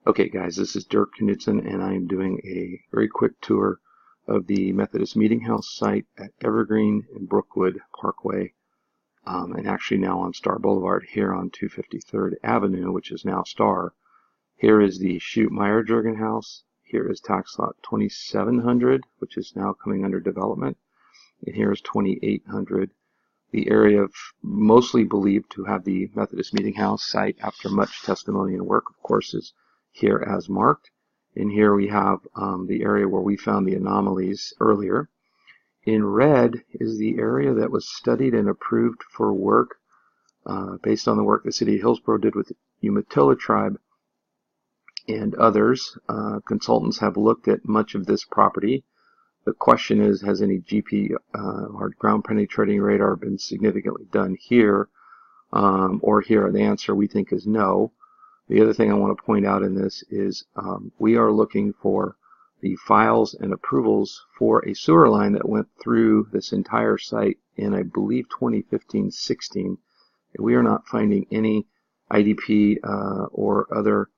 Okay guys, this is Dirk Knudsen and I am doing a very quick tour of the Methodist Meeting House site at Evergreen and Brookwood Parkway, and actually now on Star Boulevard here on 253rd Avenue, which is now Star. Here is the Shoot-Meyer-Jurgen House. Here is tax lot 2700, which is now coming under development, and here is 2800. The area mostly believed to have the Methodist Meeting House site after much testimony and work, of course, is here as marked. And here we have the area where we found the anomalies earlier. In red is the area that was studied and approved for work based on the work the city of Hillsborough did with the Umatilla tribe and others. Consultants have looked at much of this property. The question is, has any GP or ground penetrating radar been significantly done here or here? The answer we think is no. The other thing I want to point out in this is we are looking for the files and approvals for a sewer line that went through this entire site in, I believe, 2015-16. We are not finding any IDP or other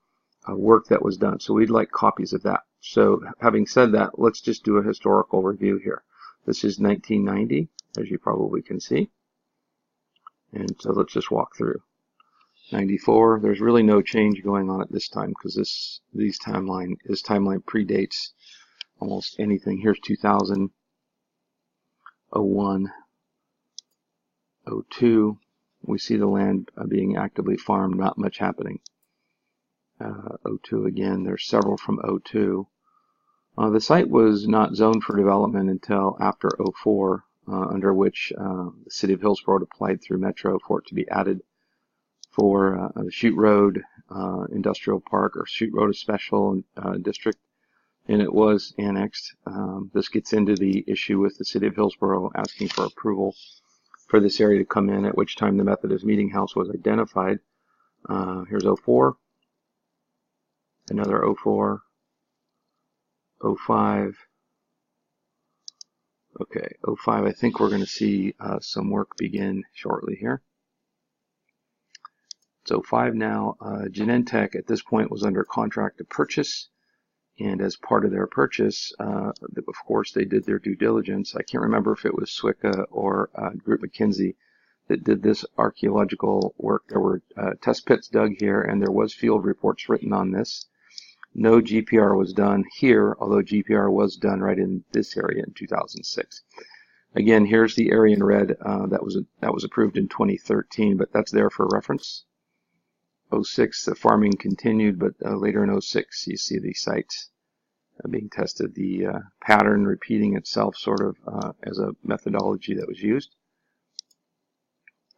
work that was done. So we'd like copies of that. So having said that, let's just do a historical review here. This is 1990, as you probably can see. And so let's just walk through. 94, there's really no change going on at this time because this timeline predates almost anything. Here's 2000, 01, 02. We see the land being actively farmed, not much happening. 02 again, there's several from 02. The site was not zoned for development until after 04, under which the city of Hillsborough applied through Metro for it to be added for the Chute Road Industrial Park, or Chute Road Special District, and it was annexed. This gets into the issue with the city of Hillsborough asking for approval for this area to come in, at which time the Methodist Meeting House was identified. Here's 04, another 04, 05. Okay, 05, I think we're going to see some work begin shortly here. So 05 now. Genentech at this point was under contract to purchase, and as part of their purchase, of course, they did their due diligence. I can't remember if it was Swicca or Group McKinsey that did this archaeological work. There were test pits dug here, and there was field reports written on this. No GPR was done here, although GPR was done right in this area in 2006. Again, here's the area in red that was approved in 2013, but that's there for reference. 06, the farming continued, but later in 06, you see the sites being tested, the pattern repeating itself sort of as a methodology that was used.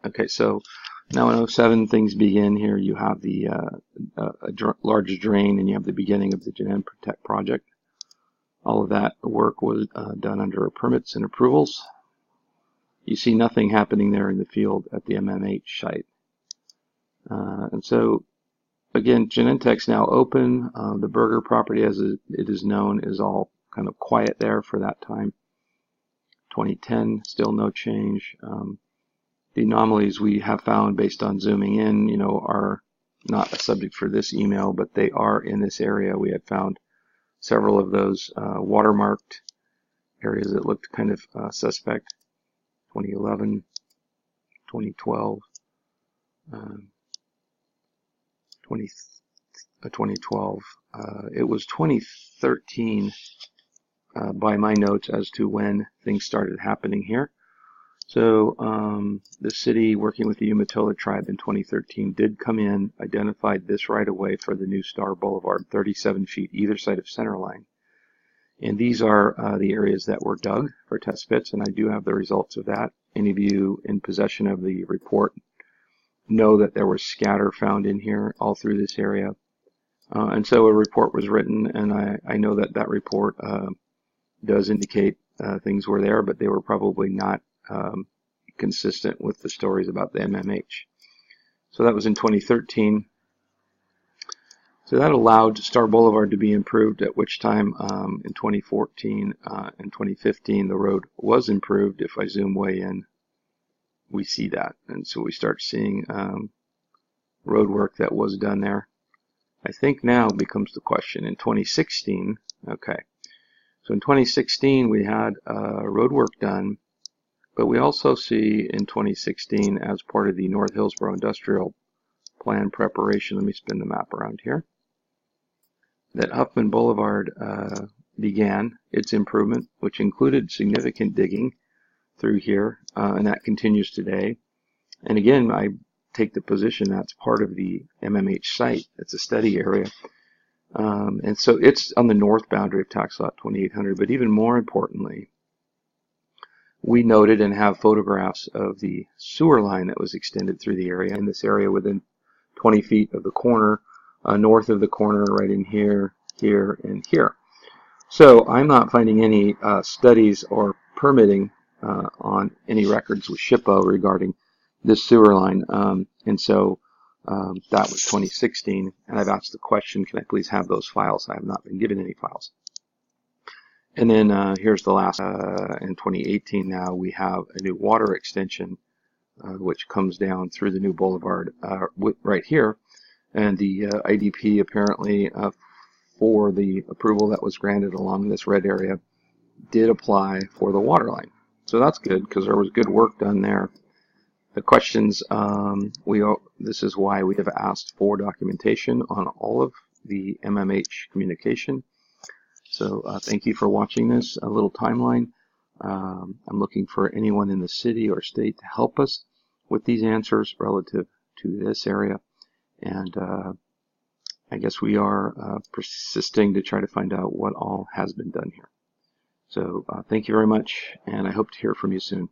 Okay, so now in 07, things begin here. You have the large drain, and you have the beginning of the Genentech Protect project. All of that work was done under permits and approvals. You see nothing happening there in the field at the MMH site. And so, again, Genentech's now open. The Burger property, as it is known, is all kind of quiet there for that time. 2010, still no change. The anomalies we have found based on zooming in, are not a subject for this email, but they are in this area. We had found several of those watermarked areas that looked kind of suspect. 2011, 2012. 2012. It was 2013 by my notes as to when things started happening here. So the city, working with the Umatilla tribe in 2013, did come in, identified this right away for the new Star Boulevard, 37 feet either side of center line. And these are the areas that were dug for test pits, and I do have the results of that. Any of you in possession of the report know that there was scatter found in here all through this area. And so a report was written, and I know that that report does indicate things were there, but they were probably not consistent with the stories about the MMH. So that was in 2013. So that allowed Star Boulevard to be improved, at which time in 2014 and 2015 the road was improved. If I zoom way in, we see that, and so we start seeing road work that was done there. I think now becomes the question. In 2016, okay, so in 2016 we had road work done, but we also see in 2016 as part of the North Hillsborough Industrial Plan preparation, let me spin the map around here, that Huffman Boulevard began its improvement, which included significant digging through here, and that continues today. And again, I take the position that's part of the MMH site. It's a study area. And so it's on the north boundary of tax lot 2800. But even more importantly, we noted and have photographs of the sewer line that was extended through the area. In this area within 20 feet of the corner, north of the corner, right in here, here, and here. So I'm not finding any studies or permitting on any records with SHPO regarding this sewer line. And so that was 2016. And I've asked the question, can I please have those files? I have not been given any files. And then here's the last, in 2018 now, we have a new water extension, which comes down through the new boulevard right here. And the IDP apparently for the approval that was granted along this red area did apply for the water line. So that's good because there was good work done there. The questions, this is why we have asked for documentation on all of the MMH communication. So thank you for watching this, a little timeline. I'm looking for anyone in the city or state to help us with these answers relative to this area. And I guess we are persisting to try to find out what all has been done here. So thank you very much, and I hope to hear from you soon.